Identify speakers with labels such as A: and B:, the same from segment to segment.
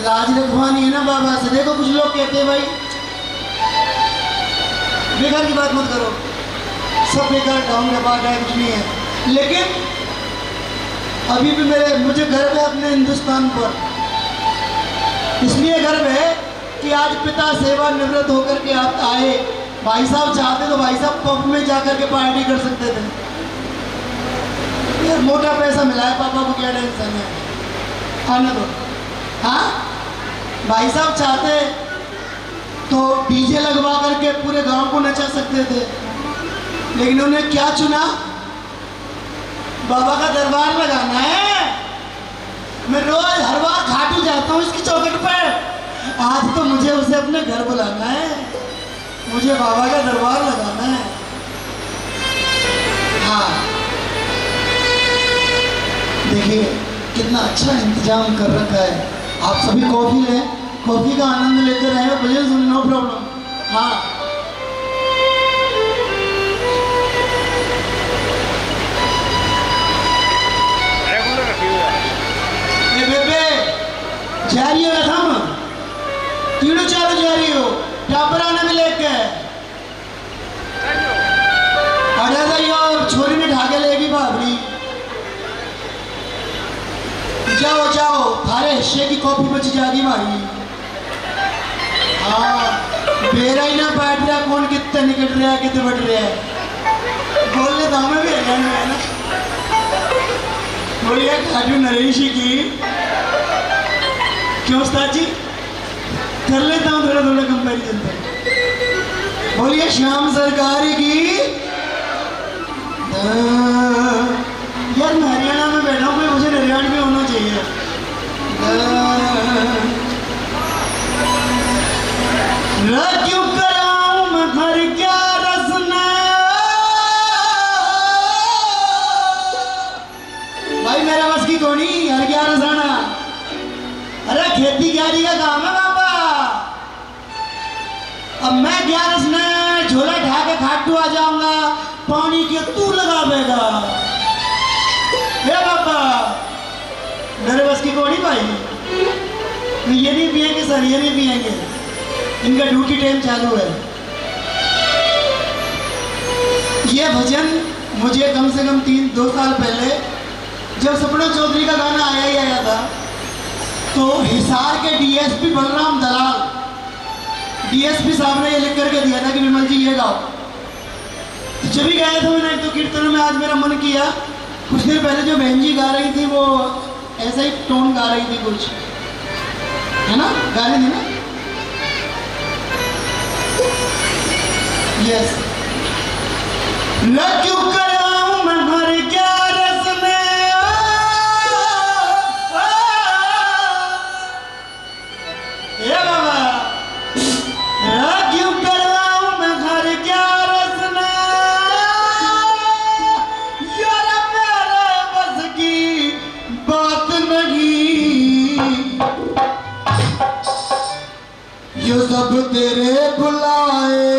A: लाज रखवानी है ना बाबा से। देखो कुछ लोग कहते हैं भाई बेकार की बात मत करो, सब बेकार गाँव में बात है, कुछ नहीं है। लेकिन अभी भी मुझे गर्व है अपने हिंदुस्तान पर। इसलिए गर्व है कि आज पिता सेवानिवृत्त होकर के आप आए। भाई साहब चाहते तो भाई साहब पब में जाकर के पार्टी कर सकते थे। यार मोटा पैसा मिला है, पापा को क्या टेंशन है, आने दो। हाँ भाई साहब चाहते तो डीजे लगवा करके पूरे गांव को नचा सकते थे, लेकिन उन्होंने क्या चुना? बाबा का दरबार लगाना है। मैं रोज हर बार घाटू जाता हूँ इसकी चौखट पर, आज तो मुझे उसे अपने घर बुलाना है, मुझे बाबा का दरबार लगाना है। हाँ देखिए कितना अच्छा इंतजाम कर रखा है। आप सभी कॉफी लें, कॉफी का आनंद लेते रहे, भजन सुन, नो प्रॉब्लम। हाँ जा रही हो रथम, तीनों चारों जा रही हो, टापराना में लेके अड़ा गई और छोरी में ढाके लेगी भाभरी। जाओ जाओ, थारे हिस्से की कॉफी बच जाएगी भाई। हाँ बेरा ही ना बैठ रहा, कौन कितने निकट रहा है कितने बढ़ रहा है, बोल लेता हूँ मैं भी है ना। बोलिए खाटू नरेशी की क्यों उस्ताद जी, कर लेता हूँ थोड़ा थोड़ा कंपैरिजन पर। बोलिए श्याम सरकार की। यार मैं हरियाणा में बैठा हूँ, मुझे हरियाणा में होना चाहिए। क्यों कराऊं मैं घर क्या रसना, भाई मेरा बस की कोनी हर क्या रसाना। अरे खेती क्यारी का काम है बाबा। अब मैं 11 में झोला ढा के खाटू आ जाऊंगा, पानी के तू लगावेगा। हे बाबा मेरे बस की कोनी भाई। ये नहीं पिएंगे सर, ये नहीं पिएंगे, इनका ड्यूटी टाइम चालू है। ये भजन मुझे कम से कम 2 साल पहले जब सपना चौधरी का गाना आया ही आया था, तो हिसार के डीएसपी बलराम दलाल, डीएसपी साहब ने ये लिख करके दिया था कि विमल जी ये गाओ। तो जब भी गए थे मैंने तो कीर्तनों में, आज मेरा मन किया। कुछ देर पहले जो बहन जी गा रही थी वो ऐसा ही टोन गा रही थी कुछ, है ना, गा रही थी ना। यस क्यों कराऊं मैं घर क्या रसने, ये बाबा क्यों कराऊं मैं घर क्या रसने, यार मेरे बस की बात नहीं, ये सब तेरे बुलाए।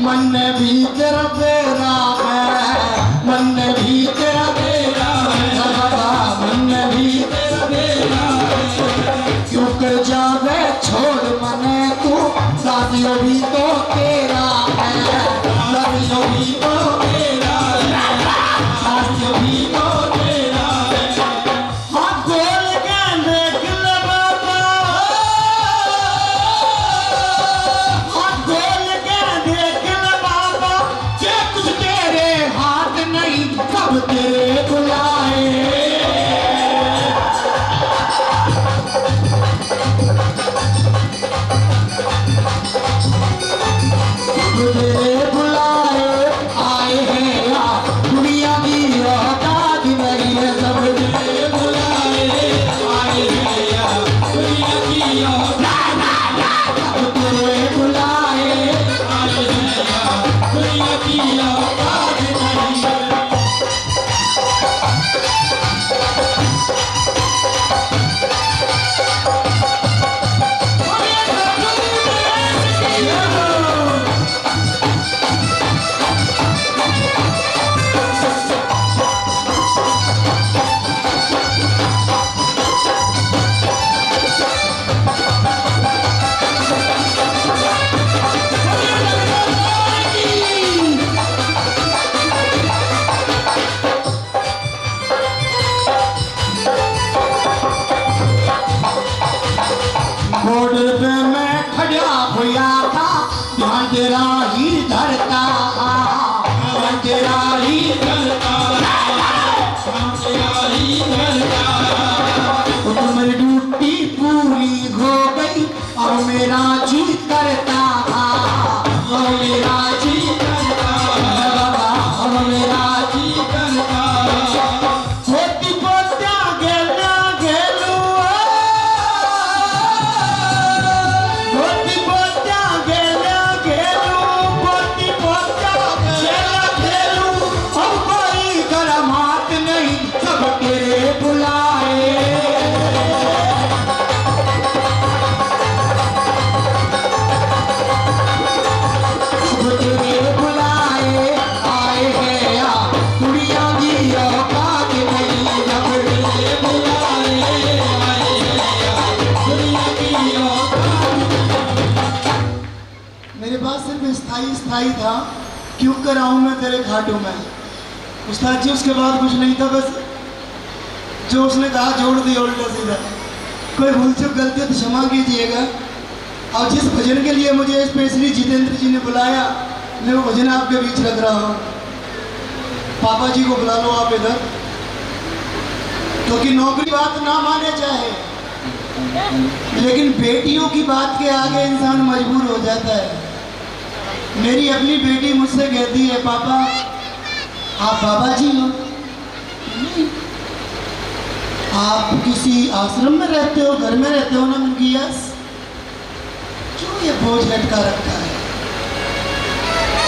A: मन भी तेरा तेरा है, मन भी तेरा तेरा है बाबा, मन भी तेरा तेरा है। क्यों कर जावे छोड़ मने तू, साथियों भी तो तेरा है, साथियों भी तो तेरा है, साथियों भी तो तेरा है। हाथ खोल के देख ले बाबा, हाथ खोल के देख ले बाबा, जे कुछ तेरे हाथ नहीं सब तेरे बुलाए। तेरे बुलाए आए हैं यार, दुनिया की औकात नहीं है, सब तेरे बुलाए आए हैं यार, दुनिया की औकात, सब तेरे बुलाए आए हैं यार, दुनिया की औकात नहीं है। बॉर्डर पे मैं खड़ा हुआ था, ध्यान तेरा ही धरता, ध्यान तेरा ही धरता, ध्यान तेरा ही धरता। तो मेरी ड्यूटी पूरी हो गई, अब मेरा जी करता, अब मेरा जी करता बाबा, अब मेरा जी करता। होती पोत्या गेला गेलू, होती पोत्या गेला गेलू, होती पोत्या गेला गेलू, अब कोई गरम हाथ नहीं सब तेरे बुलाए। सब तेरे बुलाए आए हैं यार, दुनिया की औकात नहीं, सब तेरे बुलाए आए हैं यार, दुनिया की औकात नहीं। मेरे पास सिर्फ स्थाई था, क्यों कर आऊं मैं तेरे घाटों में उस्ताद जी, उसके बाद कुछ नहीं था, बस जो उसने कहा जोड़ दिया उल्टा सीधा। कोई भूल चूक गलती हो तो क्षमा कीजिएगा। और जिस भजन के लिए मुझे स्पेशली जितेंद्र जी ने बुलाया, मैं वो भजन आपके बीच रख रहा हूँ। पापा जी को बुला लो आप इधर, क्योंकि नौकरी बात ना माने चाहे, लेकिन बेटियों की बात के आगे इंसान मजबूर हो जाता है। मेरी अपनी बेटी मुझसे कहती है, पापा आप बाबा जी हो? नहीं, आप किसी आश्रम में रहते हो, घर में रहते हो ना? मैंने कहा यस। क्यों ये बोझ लटका रखा है?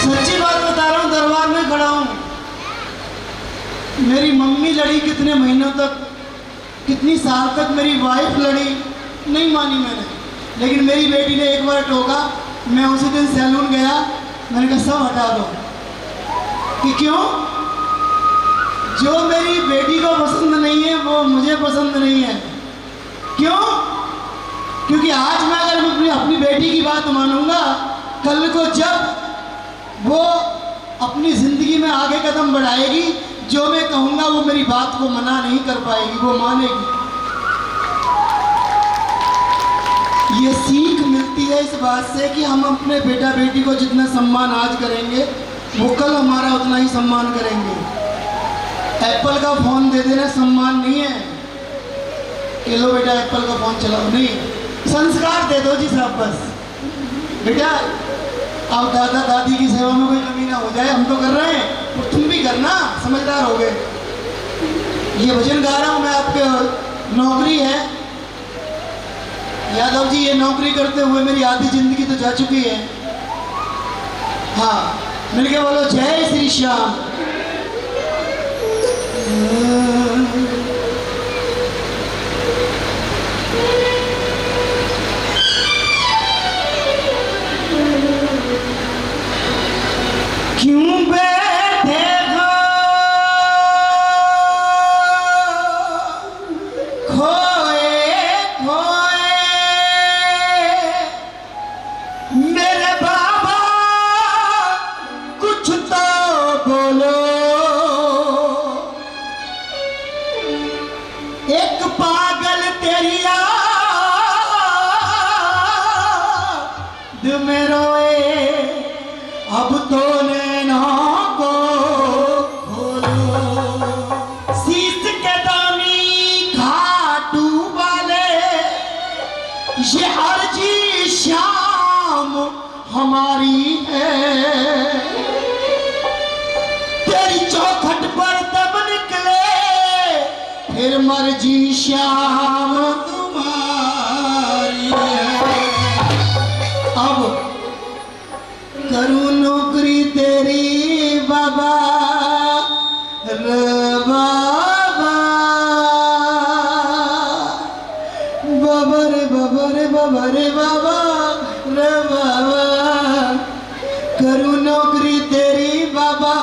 A: सच्ची बात बता रहा हूँ, दरबार में खड़ा हूँ। मेरी मम्मी लड़ी कितने महीनों तक, कितनी साल तक मेरी वाइफ लड़ी, नहीं मानी मैंने, लेकिन मेरी बेटी ने एक बार टोका। मैं उसी दिन सैलून गया, मैंने कहा सब हटा दो। कि क्यों? जो मेरी बेटी को पसंद नहीं है वो मुझे पसंद नहीं है। क्यों? क्योंकि आज मैं अगर अपनी बेटी की बात मानूंगा, कल को जब वो अपनी जिंदगी में आगे कदम बढ़ाएगी, जो मैं कहूंगा वो मेरी बात को मना नहीं कर पाएगी, वो मानेगी। ये सीख मिलती है इस बात से कि हम अपने बेटा बेटी को जितना सम्मान आज करेंगे, वो कल हमारा उतना ही सम्मान करेंगे। एप्पल का फोन दे देना सम्मान नहीं है कि लो बेटा एप्पल का फोन चलाओ, नहीं। संस्कार दे दो जी साहब, बस बेटा अब दादा दादी की सेवा में कोई कमी ना हो जाए, हम तो कर रहे हैं तो तुम भी करना, समझदार हो गए। ये भजन गा रहा हूँ मैं, आपके नौकरी है यादव जी, ये नौकरी करते हुए मेरी आधी जिंदगी तो जा चुकी है। हाँ, मिलके बोलो जय श्री श्याम। क्यों बैठे हो खोए खोए मेरे बाबा कुछ तो बोलो। एक पागल तेरी याद में रोए अब तो नैनों को खोलो। शीश के दानी घाटू वाले ये अर्जी शाम हमारी है। तेरी चौखट पर तब निकले फिर मर्जी शाम तुम्हारी है। अब करूं नौकरी तेरी बाबा रे बाबा बाबा रे बाबा रे बाबा रे बाबा रे बाबा। करूं नौकरी तेरी बाबा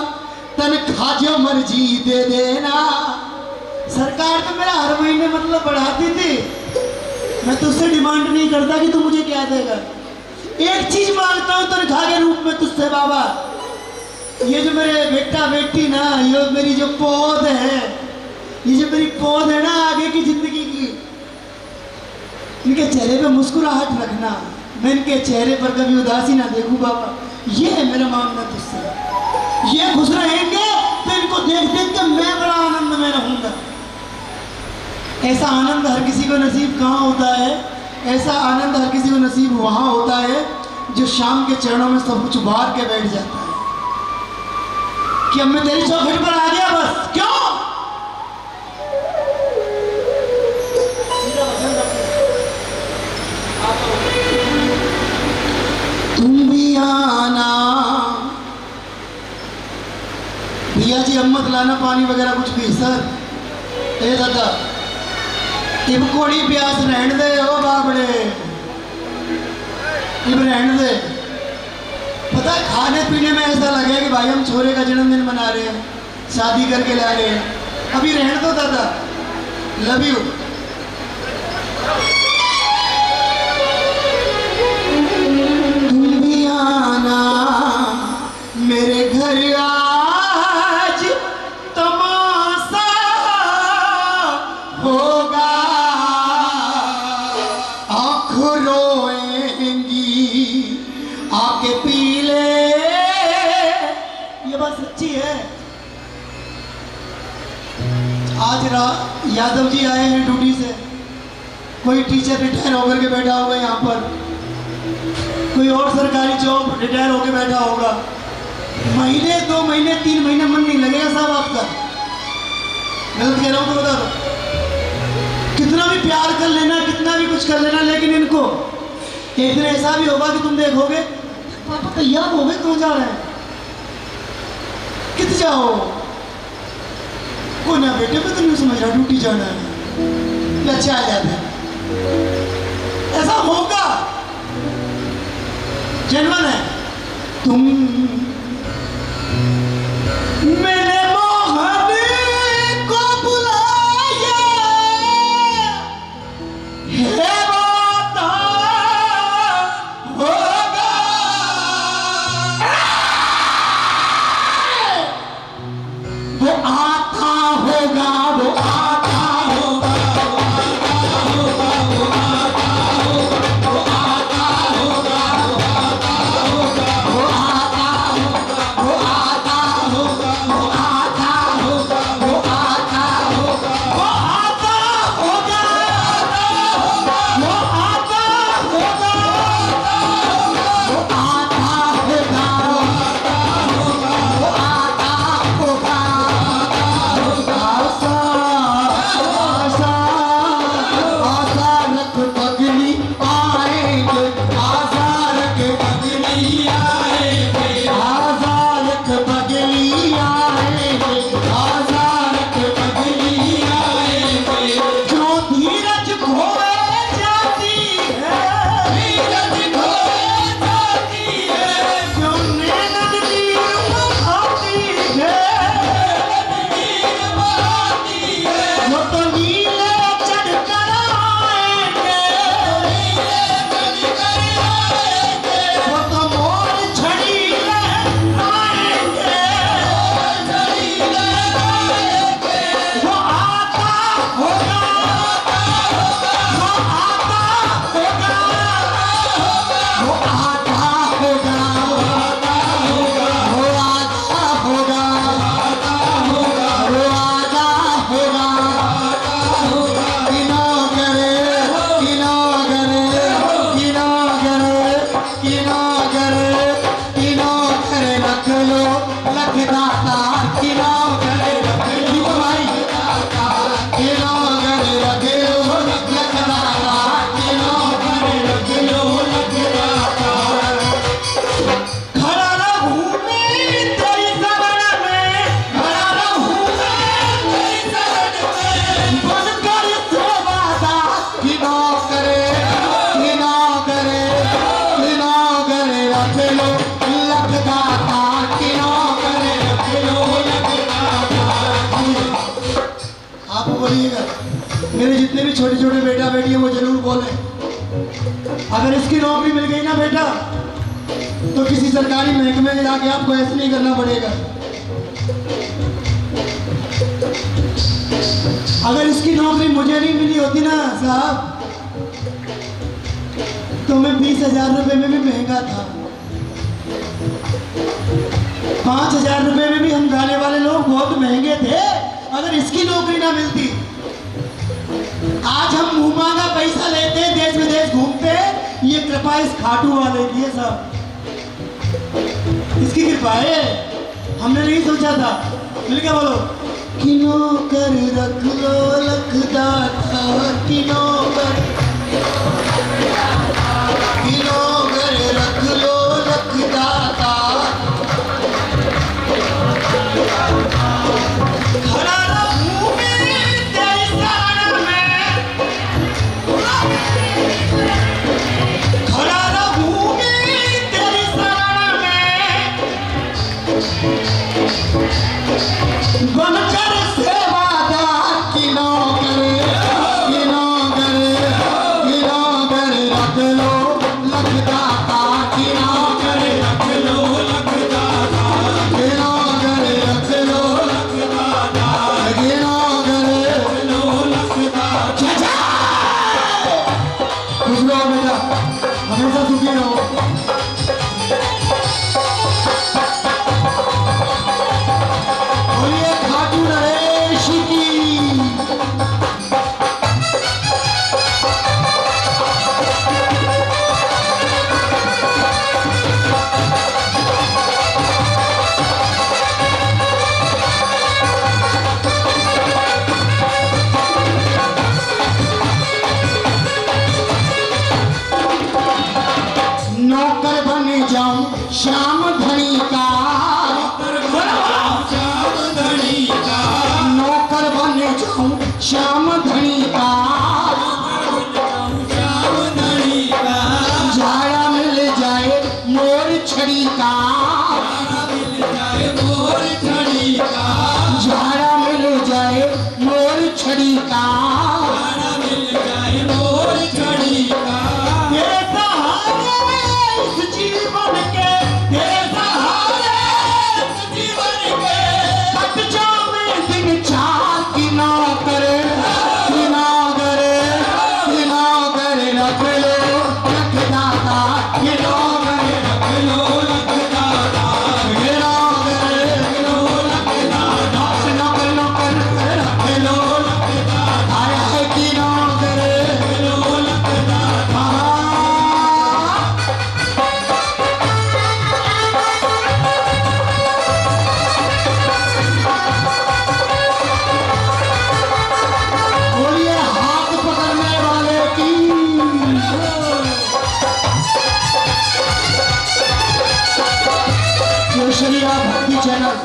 A: तनख्वाह जो मर्जी दे देना। सरकार तो मेरा हर महीने मतलब बढ़ाती थी। मैं तुझसे डिमांड नहीं करता कि तू मुझे क्या देगा। एक चीज मांगता हूँ तनख्वाह के रूप में तुझसे बाबा। ये जो मेरे बेटा बेटी ना ये मेरी जो पौध है ये जो मेरी पौध है ना आगे की जिंदगी की इनके चेहरे पे मुस्कुराहट रखना। मैं इनके चेहरे पर कभी उदासी ना देखूं बाबा। ये है मेरा मांगना तुझसे। ये खुश रहेंगे तो इनको देख देख के मैं बड़ा आनंद में रहूंगा। ऐसा आनंद हर किसी को नसीब कहाँ होता है। ऐसा आनंद हर किसी को नसीब वहां होता है जो शाम के चरणों में सब कुछ बार के बैठ जाता है कि अब मैं तेरी चौखट पर आ गया बस। क्यों तुम भी आना भैया जी। अब मत लाना पानी वगैरह कुछ भी सर। ए दादा इब कोड़ी प्यास रहने दे ओ बाबड़े इब रहने दे। पता है खाने पीने में ऐसा लगे कि भाई हम छोरे का जन्मदिन मना रहे हैं शादी करके ला रहे हैं। अभी रहने दो दादा। Love you. तुम भी आना मेरे घर आज तमाशा होगा। आँख रोएंगी आके पी ले। ये बात सच्ची है। आज यादव जी आए हैं ड्यूटी से। कोई टीचर रिटायर होकर के बैठा होगा यहाँ पर। कोई और सरकारी जॉब रिटायर होकर बैठा होगा। महीने 2 महीने 3 महीने मन नहीं लगेगा साहब आपका। गलत कह रहा हूँ तो बता दो। कितना भी प्यार कर लेना कितना भी कुछ कर लेना लेकिन इनको एक दिन ऐसा भी होगा कि तुम देखोगे पापा तैयार हो गए कहाँ जा रहे हैं कित जाओ। कोई ना बेटे मैं तो नहीं समझ रहा ड्यूटी जाना है अच्छा आ जाते हैं। ऐसा होगा जेन्युइन है। तुम मैंने मोहन को बुलाया है वादा होगा। वो आता होगा वो आता होगा वो आता होगा वो आता होगा वो आता होगा वो आता होगा वो रख लो लखदाता की नौकर रख लो भाई की नौकर रख लो लखदाता की नौकर रख लो लखदाता खड़ा रहूं मैं तेरी शरण में खड़ा रहूं मैं तेरी शरण में बनकर सेवादार की नौकर रख लो लखदाता की नौकर रख लो लखदाता। आप बोलिएगा मेरे जितने भी छोटे छोटे बेटा बेटी हैं वो जरूर बोले अगर इसकी नौकरी मिल गई ना बेटा तो किसी सरकारी महकमे में जाके आपको ऐसे नहीं करना पड़ेगा। अगर इसकी नौकरी मुझे नहीं मिली होती ना साहब तो मैं 20,000 रुपए में भी महंगा था, 5,000 रुपए में भी हम गाने वाले लोग बहुत महंगे थे। अगर इसकी नौकरी ना मिलती आज हम मुंह मांगा पैसा लेते देश विदेश घूमते। ये कृपा इस खाटू वाले की है साहब, इसकी कृपा है। हमने नहीं सोचा था। मिल गया बोलो कि नौकर रख लो लखदाता की नौकर रख लो लखदाता खड़ा रहूं मैं तेरी शरण में खड़ा रहूं मैं तेरी शरण में बनकर सेवादार की नौकर रख लो लखदाता की नौकर रख लो लखदाता की नौकर रख लो लखदाता की नौकर रख लो लखदाता। खुश रहो बेटा, हमेशा सुखी रहो। बोलिए खाटू नरेश की। नौकर बन जाऊं श्याम धनी का श्याम धनी का नौकर बन जाऊं श्याम धनी का श्याम धनी का झाड़ा मिल जाए मोर छड़ी का मिल जाए मोर छड़ी का झाड़ा मिल जाए मोर छड़ी का मिल जाए मोर छड़ी का जीवन के जीवन के कट जाए दिन चार की नौकर रख लो लखदाता की नौकर रख लो लखदाता की नौकर रख लो लखदाता नौकर रख लो लखदाता है की नौकर रख लो लखदाता। केशरिया भक्ति चैनल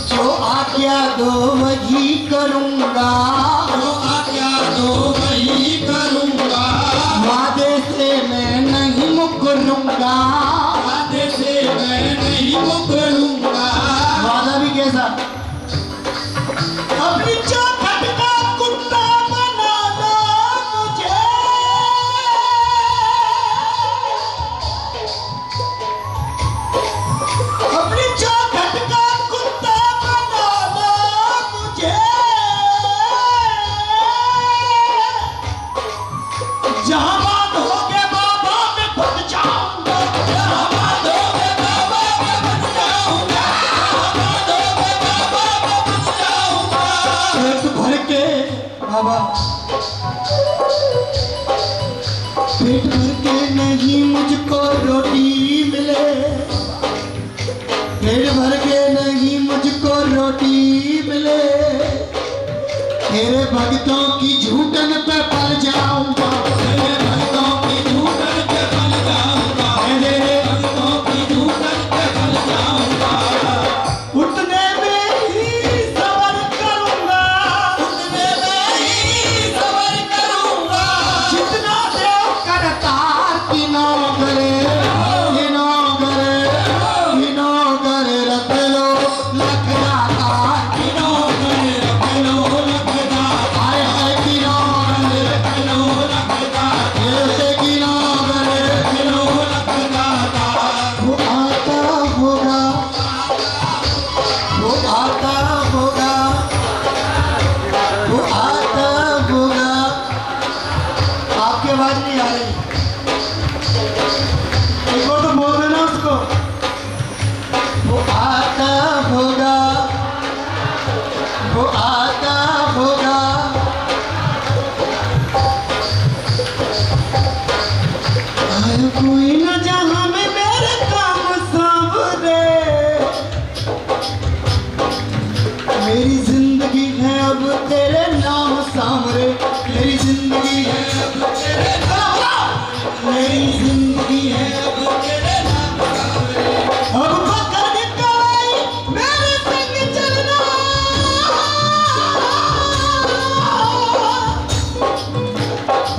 A: जो आज्ञा दो वही करूंगा जो आज्ञा दो वही करूंगा वादे से मैं नहीं मुकरूंगा वादे से मैं नहीं मुकरूंगा। वादा भी कैसा अपनी चौखट का कुत्ता बना दो मुझे अपनी चौखट का कुत्ता बना दो मुझे पेट भर के बाबा, पेट भर के नहीं मुझको रोटी मिले, पेट भर के नहीं मुझको रोटी मिले, तेरे भक्तों की झूठन पे पल जाऊंगा, तेरे भक्तों की झूठन पे पल जाऊंगा, तेरे भक्तों की झूठन पे पल जाऊंगा। उठने में ही सबर करूंगा, उठने में ही सबर करूंगा, जितना देव करतार की ना करे, गिनो करे, गिनो करे रख लो लख जाता, गिनो करे रख लो लख जाता, हाय हाय गिनो करे रख लो लख जाता, ऐसे गिनो करे रख लो लख जाता। वो आता होगा, वो आता होगा, वो आता होगा। आपकी आवाज नहीं आ रही, एक और तो बोल देना उसको। वो आता होगा, वो आता होगा, आया कोई न जहां में मेरे काम सामने, मेरी जिंदगी है अब तेरे नाम सामने, मेरी जिंदगी है अब तेरे नाम, मेरी जिंदगी है अब तेरे नाम सामने। अब पकड़ कलाई मेरे संग चलना,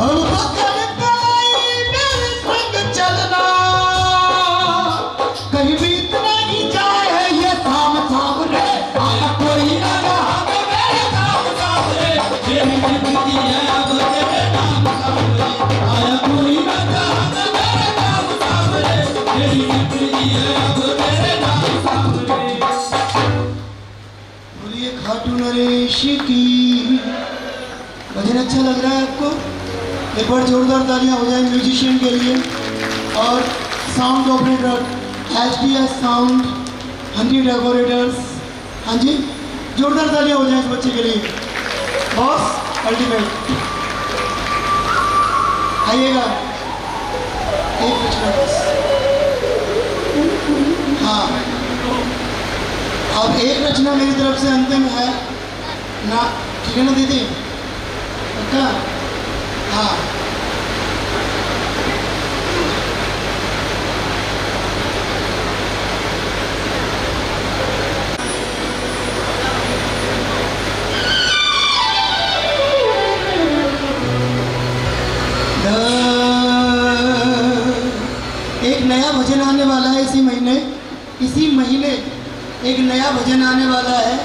A: अब पकड़ कलाई मेरे संग चलना, कहीं बीत नहीं जाए ये शाम सामने, आया कोई ना जहां में मेरे नाम सामने, मेरी जिंदगी है अब तेरे नाम सामने, आया कोई ना जहां में मेरे नाम सामने, मेरी जिंदगी है अब तेरे नाम सामने। बोलिए खाटू नरेश की। भजन अच्छा लग रहा है आपको? एक बार जोरदार तालियां हो जाए म्यूजिशियन के लिए और sound operator HDS sound, Henry decorators, हाँ जी जोरदार तालियां हो जाए इस बच्चे के लिए। बॉस अल्टीमेट आइएगा, एक मिनट बस। हाँ, अब एक रचना मेरी तरफ से अंतिम है ना, ठीक है ना दीदी? पक्का? हाँ, एक नया भजन आने वाला है इसी महीने एक नया भजन आने वाला है।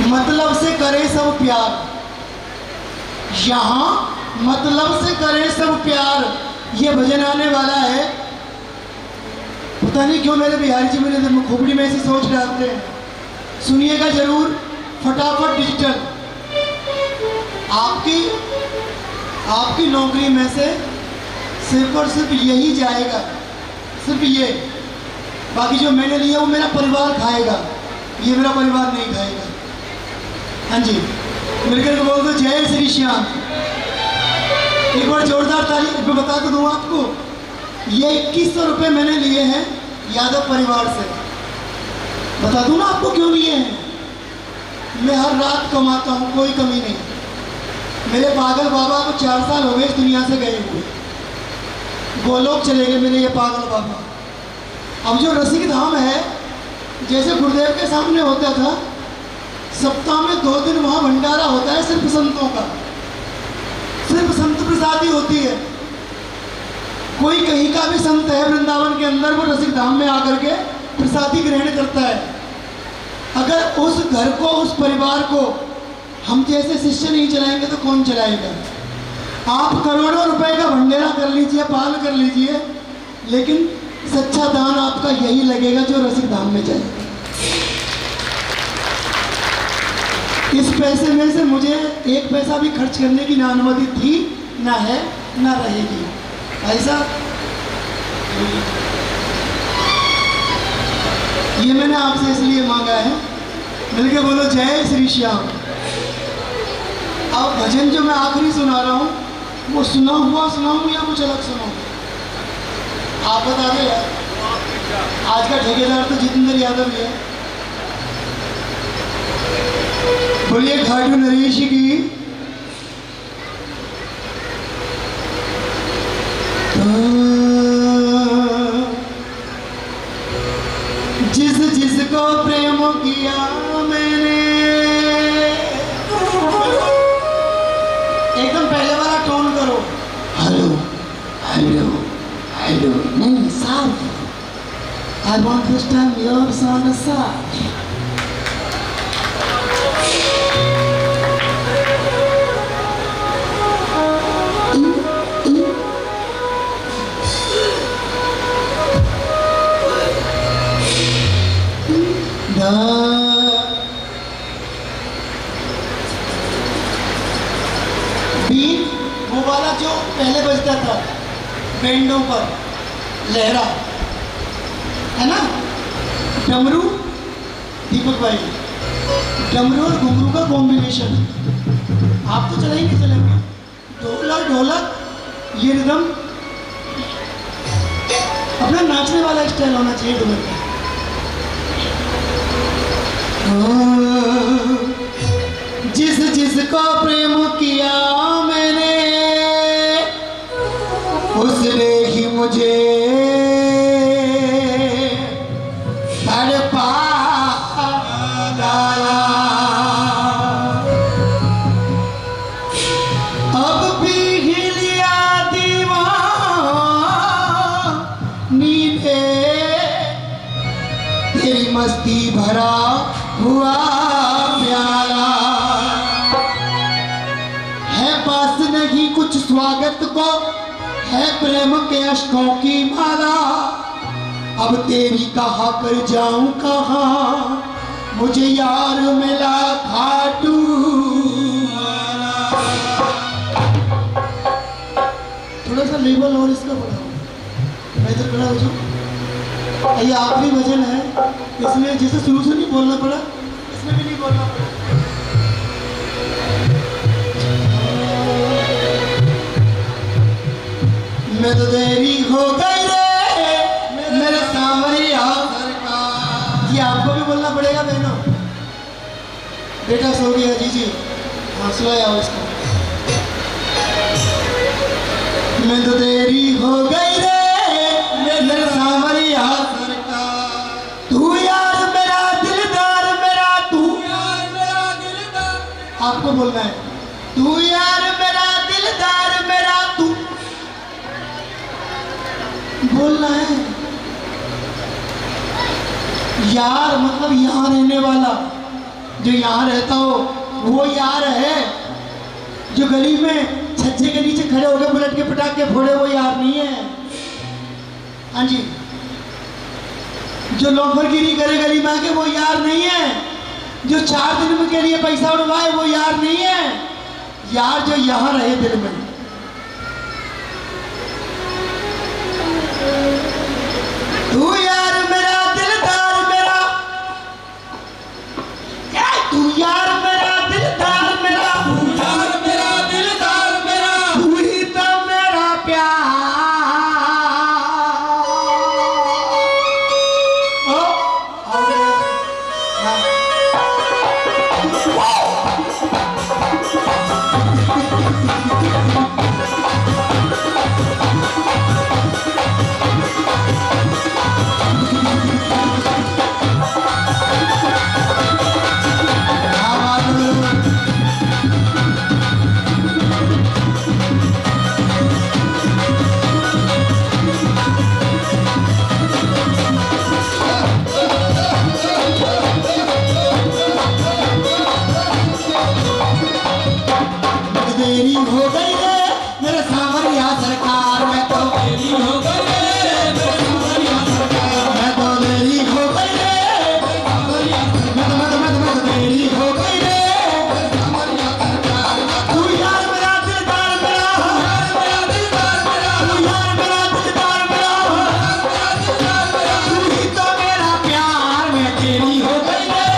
A: मतलब से करे सब प्यार, यहाँ मतलब से करे सब प्यार, ये भजन आने वाला है। पता नहीं क्यों मेरे बिहारी जी मेरे खोपड़ी में ऐसी सोच डालते हैं। सुनिएगा जरूर, फटाफट डिजिटल। आपकी नौकरी में से सिर्फ और सिर्फ यही जाएगा, सिर्फ ये। बाकी जो मैंने लिया वो मेरा परिवार खाएगा, ये मेरा परिवार नहीं खाएगा। हाँ जी, मिलकर बोल दो जय श्री श्याम। एक बार जोरदार ताली। मैं बता तो दूँ आपको, ये 2100 रुपये मैंने लिए हैं यादव परिवार से। बता दूँ ना आपको क्यों लिए हैं। मैं हर रात कमाता हूँ, कोई कमी नहीं। मेरे पागल बाबा को 4 साल हो गए इस दुनिया से गए हुए, गोलोक चले गए मेरे ये पागल बाबा। अब जो रसिक धाम है, जैसे गुरुदेव के सामने होता था, सप्ताह में 2 दिन वहाँ भंडारा होता है सिर्फ संतों का, सिर्फ संत प्रसादी होती है। कोई कहीं का भी संत है वृंदावन के अंदर, वो रसिक धाम में आकर के प्रसादी ग्रहण करता है। अगर उस घर को, उस परिवार को हम जैसे शिष्य नहीं चलाएंगे तो कौन चलाएगा। आप करोड़ों रुपए का भंडारा कर लीजिए, पाल कर लीजिए, लेकिन सच्चा दान आपका यही लगेगा जो रसिक धाम में जाए। इस पैसे में से मुझे 1 पैसा भी खर्च करने की ना अनुमति थी, ना है, ना रहेगी। भाई साहब, ये मैंने आपसे इसलिए मांगा है, मिलके बोलो जय श्री श्याम। अब भजन जो मैं आखिरी सुना रहा हूँ वो सुना हुआ सुनाऊँ या कुछ अलग सुनाऊँ? आप बता दे यार। आज का ठेकेदार तो जितेंद्र यादव ही है। बोलिए घाटू नरेश की। जिस जिसको प्रेम किया मैंने, एकदम पहले वाला टोन करो। हेलो हेलो हेलो, नहीं साफ। I want this time yours on the side. बीन वो वाला जो पहले बजता था बैंडों पर, लहरा है ना। डमरू दीपक भाई, डमरू और घुंघरू का कॉम्बिनेशन। आप तो चला ही नहीं चलेंगे। ढोलक ढोलक ये रिदम अपना नाचने वाला स्टाइल होना चाहिए ढोलक का। जिस जिसको प्रेम किया मैंने उसने ही मुझे तड़पा डाला। अब भी हिलिया दीवानी ने तेरी मस्ती भरा हुआ प्याला है। पास नहीं कुछ स्वागत को है प्रेम के अश्कों की माला। अब तेरी कहा कर जाऊं कहाँ, मुझे यार मिला खाटू वाला। थोड़ा सा लेवल और इसका बढ़ाओ, मैं तो खड़ा हो जाऊं। ये आखिरी भजन है इसलिए जिसे शुरू से नहीं बोलना पड़ा इसमें भी नहीं बोलना पड़ा। मैं तो देरी हो गई रे मेरे सांवरिया। ये आपको भी बोलना पड़ेगा बहनों। बेटा सो गया जी जी, हाँ सुलाया उसको। मैं तो देरी हो गई रे मेरे सांवरिया, तू यार मेरा दिलदार मेरा, तू यार मेरा दिलदार। आपको बोलना है तू यार मेरा दिलदार मेरा, तू बोलना है। यार मतलब यहाँ रहने वाला, जो यहाँ रहता हो वो यार है। जो गली में छज्जे के नीचे खड़े होकर बुलेट के पटाखे फोड़े वो यार नहीं है। हाँ जी, जो लोफरगिरी करे गली में आके वो यार नहीं है। जो 4 दिन के लिए पैसा उड़वाए वो यार नहीं है। यार जो यहाँ रहे दिल में। तू यार मेरा दिलदार मेरा, तू यार मेरा दिलदार मेरा, तू यार मेरा दिलदार मेरा, तू ही तो मेरा प्यार। देरी हो गई रे मेरे सांवरिया सरकार, मैं तो देरी हो गई रे मेरे सांवरिया सरकार, मैं तो देरी हो गई रे मैं तो देरी हो गई रे सांवरिया सरकार। तू यार मेरा दिलदार मेरा, तू यार मेरा दिलदार मेरा, तू ही तो मेरा प्यार। मैं तेरी हो गई रे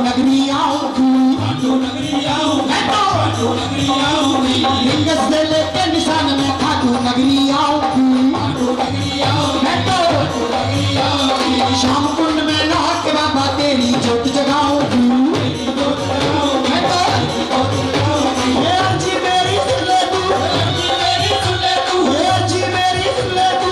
A: नगरी आऊंगी, खाटू नगरी आऊंगी, खाटू नगरी आऊंगी, लिंग से लेके निशान में खाटू नगरी आऊंगी, खाटू नगरी आऊंगी, खाटू नगरी आऊंगी, शाम कुंड में नहा के बाबा तेरी ज्योत जगाऊंगी, तेरी ज्योत जगाऊंगी, ये अर्जी मेरी सुन ले तू, अर्जी मेरी सुन ले तू, ये अर्जी मेरी सुन ले तू,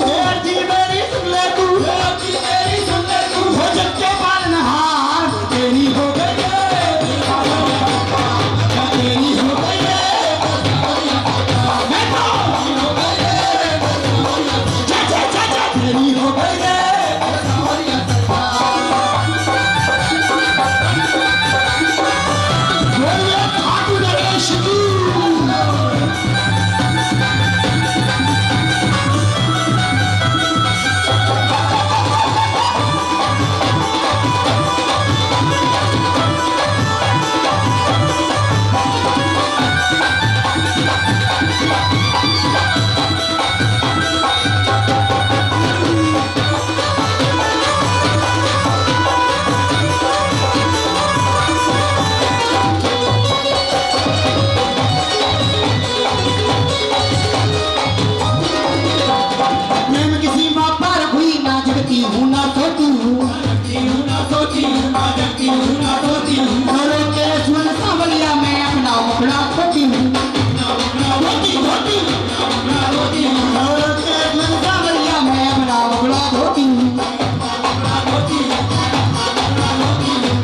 A: ये अर्जी मेरी सुन ले तू, अर्जी मेरी सुन ले तू, हो जग के पालनहार तेरी हो गई है, तेरी हो गई है, तेरी हो गई है। बोलिए खाटू नरेश की। प्रेम किसी माँ पर हुई ना जगती हूँ ना सोती हूँ, ना सोती हूँ, ना जगती हूँ, ना सोती हूँ, घरों के सुन सांवलिया में अपना मुखड़ा खोती हूँ, धोती धोती धोती हूँ, घरों के सुन सांवलिया में अपना मुखड़ा धोती हूँ,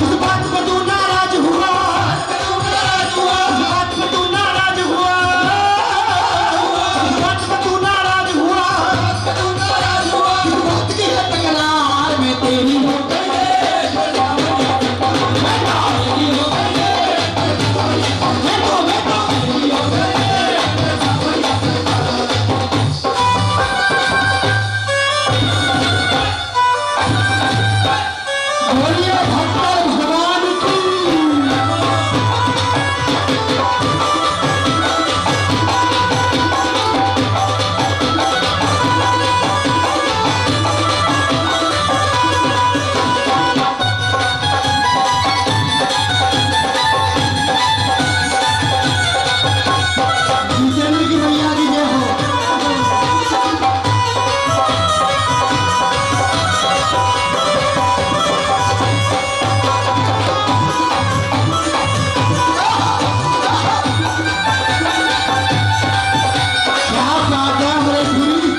A: इस बात पर तू नाराज हुआ, इस बात पर तू नाराज हुआ, इस बात पर तू नाराज हुआ, इस बात की है तकरार में तेरी हो गई है, बोलिए भक्तर भगवान की। जितेंद्र की भैया की जय हो। क्या बात है अमरेश गिरी।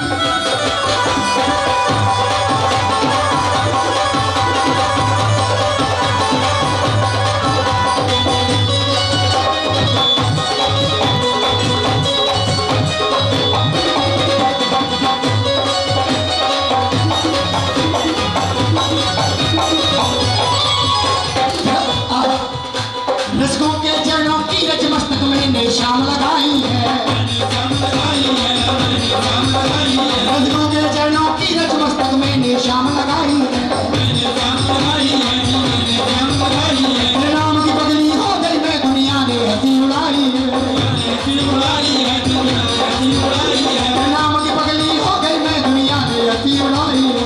A: रसिकों के चरणों की रज मस्तक मैंने शाम लगाई है, रसिकों के चरणों की रज मस्तक मैंने शाम लगाई है, तेरे नाम की बदली हो गई मैं दुनिया ने हंसी उड़ाई है, तेरे नाम की बदली हो गई मैं दुनिया ने हंसी उड़ाई है,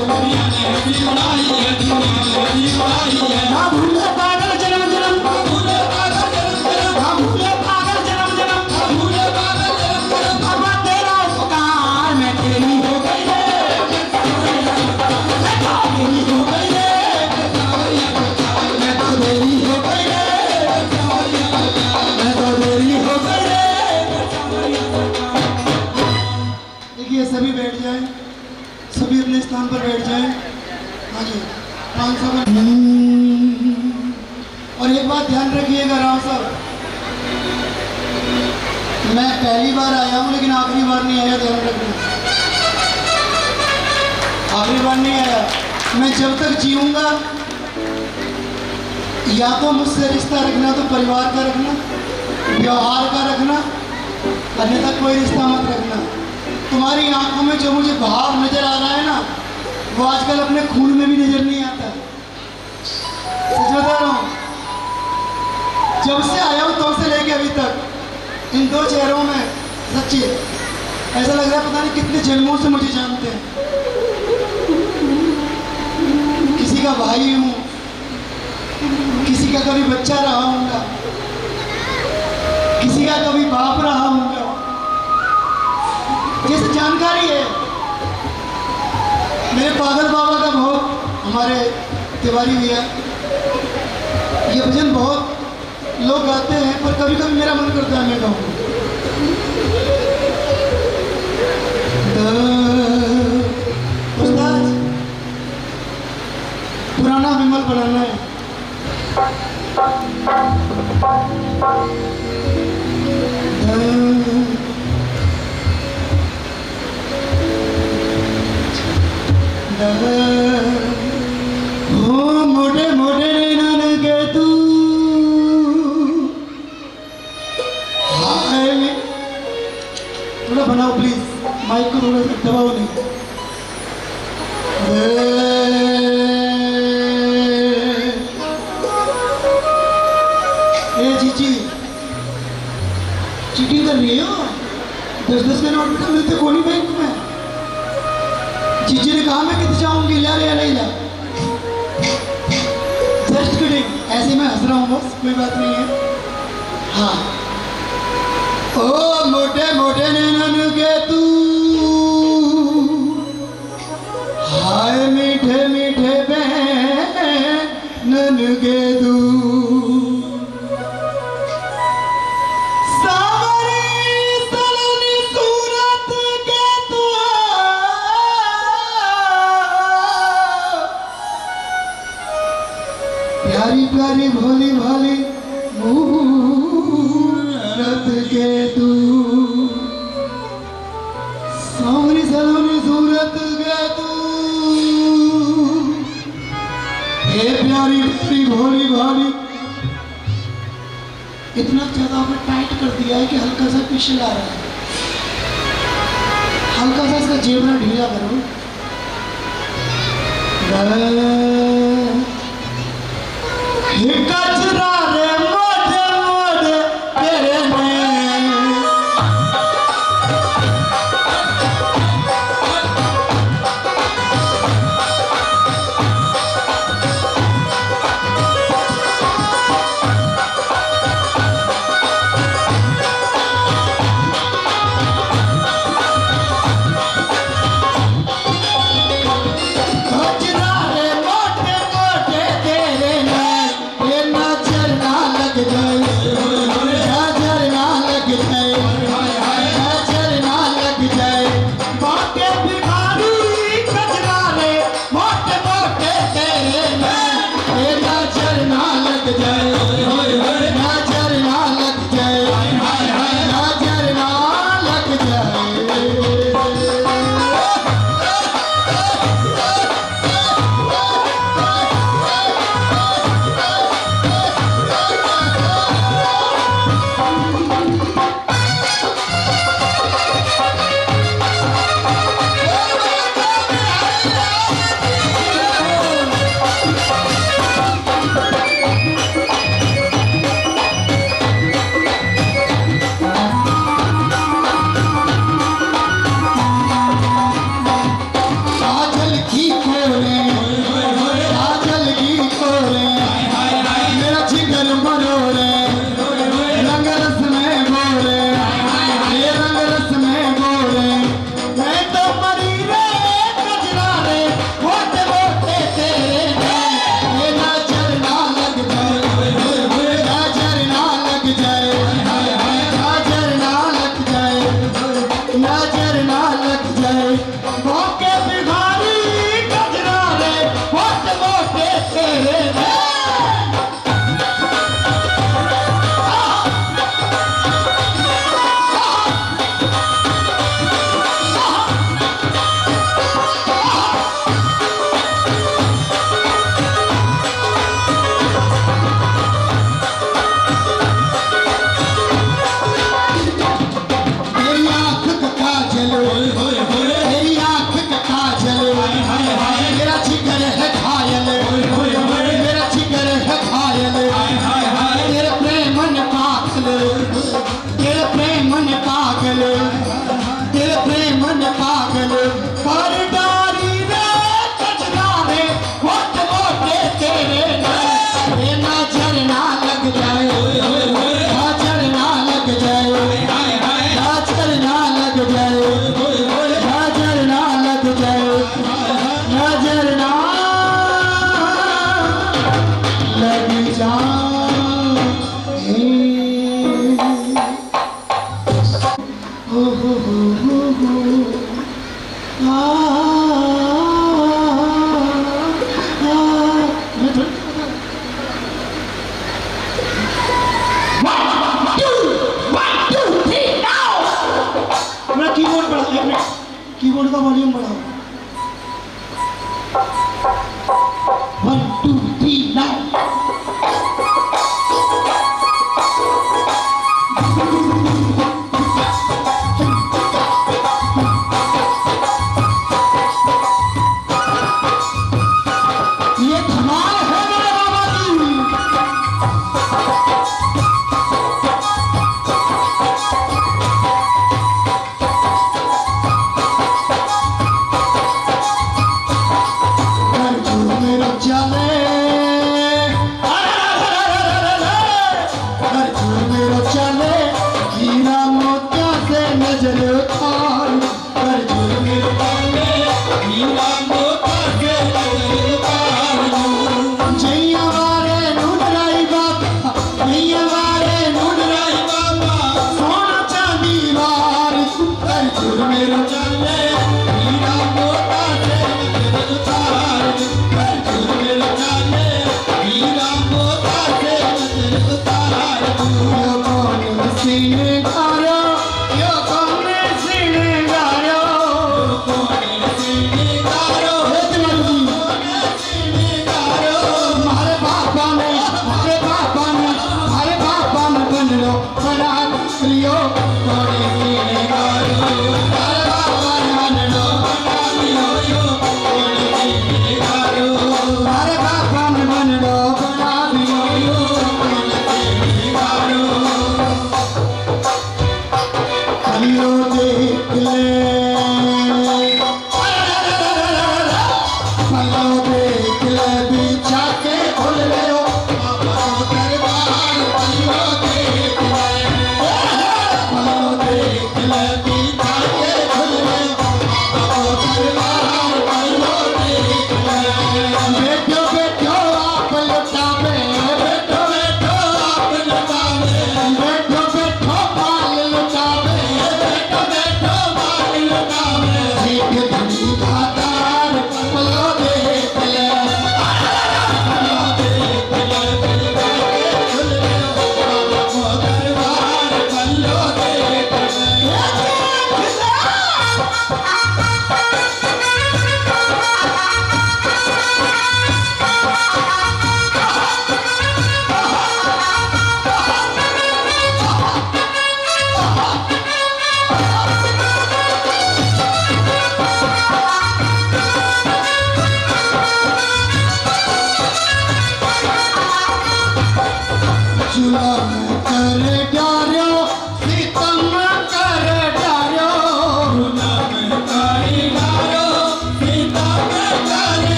A: ना भूले पागल जन्म जन्म, ना भूले पागल जन्म जन्म, बाबा तेरा उपकार मैं तेरी हो गई है, तेरी हो गई है, मैं तो तेरी हो गई है, मैं तो तेरी हो गई है। देखिए सभी बैठ जाएं, सभी अपने स्थान पर बैठ जाएं। हाँ जी 500 का। और एक बात ध्यान रखिएगा राव साहब, मैं पहली बार आया हूँ लेकिन आखिरी बार नहीं आया, ध्यान रखना आखिरी बार नहीं आया। मैं जब तक जीऊंगा या तो मुझसे रिश्ता रखना तो परिवार का रखना, व्यवहार का रखना, अन्यथा कोई रिश्ता मत रखना। तुम्हारी आंखों में जो मुझे भाव नजर आ रहा है ना, वो आजकल अपने खून में भी नजर नहीं आता। सच बता रहा हूँ, जब से आया हूँ तब से लेके अभी तक इन दो चेहरों में सच्ची ऐसा लग रहा है पता नहीं कितने जन्मों से मुझे जानते हैं। किसी का भाई हूँ, किसी का कभी बच्चा रहा होगा, किसी का कभी बाप रहा होगा। जैसे जानकारी है मेरे पागल बाबा का बहुत, हमारे तिवारी भैया, ये भजन बहुत लोग गाते हैं, पर कभी कभी मेरा मन करता है मैं गाऊं। उस्ताद पुराना विमल बनाना है। हो मोटे मोटे नैनन के तू थोड़ा बनाओ प्लीज, माइक को थोड़ा दबाओ नहीं। ए जीजी चीटिंग कर रही हो, 10-10 के नोट बेटा मिलते कोनी बैंक में। जीजी ने कहा मैं कितने जाऊंगी, ला ले नहीं ला। जस्ट किडिंग, ऐसे मैं हंस रहा हूँ बस, कोई बात नहीं है। हाँ ओ मोटे मोटे नैनन के तू, हाय मीठे मीठे बैनन के तू, सावरी सलोनी सूरत के तू, प्यारी प्यारी भोली भाली मूरत के तू, सावरी सलोनी सूरत के तू, हे प्यारी प्यारी भोली भाली। इतना ज्यादा आपने टाइट कर दिया है कि हल्का सा पिछला रहा है, हल्का सा इसका जेबरा ढीला करो। कचरा रे मोटे मोटे तेरे में, कचरा रे मोटे मोटे तेरे में, ये नजर ना लग जाए, नजर ना लग जाए, नजर ना लग जाए। बाके भिखारी कचरा रे मोटे मोटे तेरे में, ये नजर ना लग जाए, नजर ना लग जाए, नजर ना लग जाए। काजल की कोरे, काजल की कोरे, मेरा जिगर मरोरे, रंग रस में बोरे, ये रंग रस में बोरे। मैं तो मरी रे कचरा रे मोटे मोटे तेरे में, ये नजर ना लग जाए, नजर ना लग जाए, नजर ना लग जाए, नजर ना लग जाए। मौके भिखारी कचरा रे मोटे मोटे तेरे में। लग जाए हो आ, मैं थोड़ी कीबोर्ड बढ़ाओ, एक मिनट, कीबोर्ड का वॉल्यूम बढ़ाओ। 1 2 3 now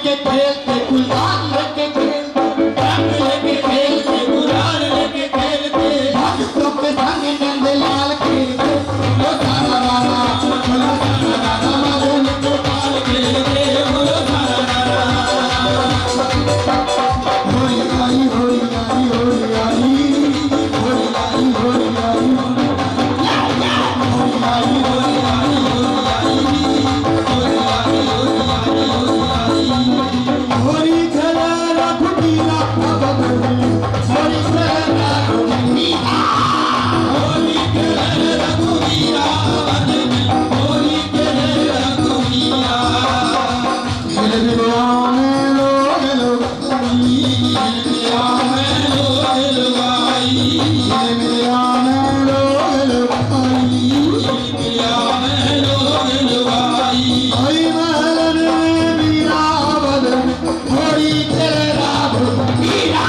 A: लेके खेलते, गुलाल लेके खेलते, रंग लेके खेलते, गुलाल लेके खेलते, भक्तों के संग नंदलाल खेलते, बोलो सारा रारा, बोलो सारा रारा, बोलो गोपाल खेलते, बोलो सारा रारा। होली आई, होली आई, होली आई, होली आई, होली आई, होली आई, होली आई, होली खेला रघुबीरा भगवती, होली खेला रघुबीरा, होली खेला रघुबीरा भगवती, होली खेला रघुबीरा। खेल मिलिया में लोग लुगाई, खेल मिलिया में लोग लुगाई, खेल मिलिया में लोग लुगाई, खेल मिलिया में लोग लुगाई। आई महलन में मीरा बदन, होली खेला रघुबीरा,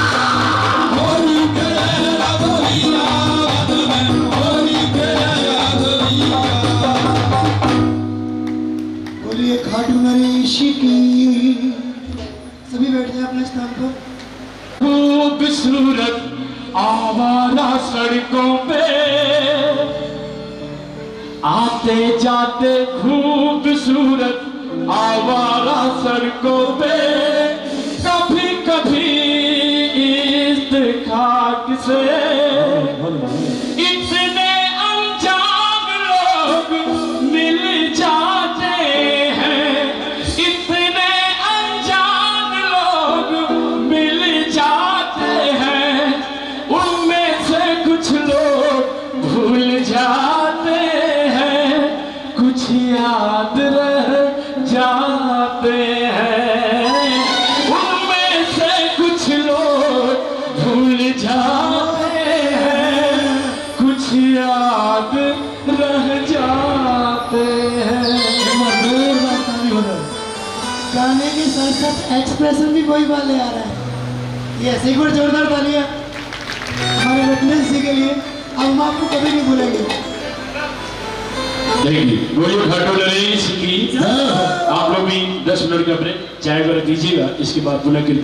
A: होली खेला रघुबीरा बदन, होली खेला रघुबीरा। बोलिए खाटू नरेश की। सभी बैठ जाए अपने स्थान पर।
B: खूबसूरत आवारा सड़कों पे आते जाते, खूबसूरत आवारा सड़कों पे कभी कभी इस खाक से इतने अनजान लोग मिल जाते हैं, इतने अनजान लोग मिल जाते हैं, उनमें से कुछ लोग भूल जाते हैं, कुछ याद रह जाते हैं, उनमें से कुछ लोग भूल जाते हैं, कुछ याद रह जाते हैं।
A: गाने के साथ साथ एक्सप्रेशन भी वही वाले आ रहा है। ये ऐसे ही कोई जोरदार तालियां हमारे रत्नेश जी के लिए। अब हम आपको कभी नहीं भूलेंगे।
B: देखिए बोलिए खाटू नरेश की। आप लोग भी 10 मिनट का ब्रेक चाय वगैरह दीजिएगा, इसके बाद पुनः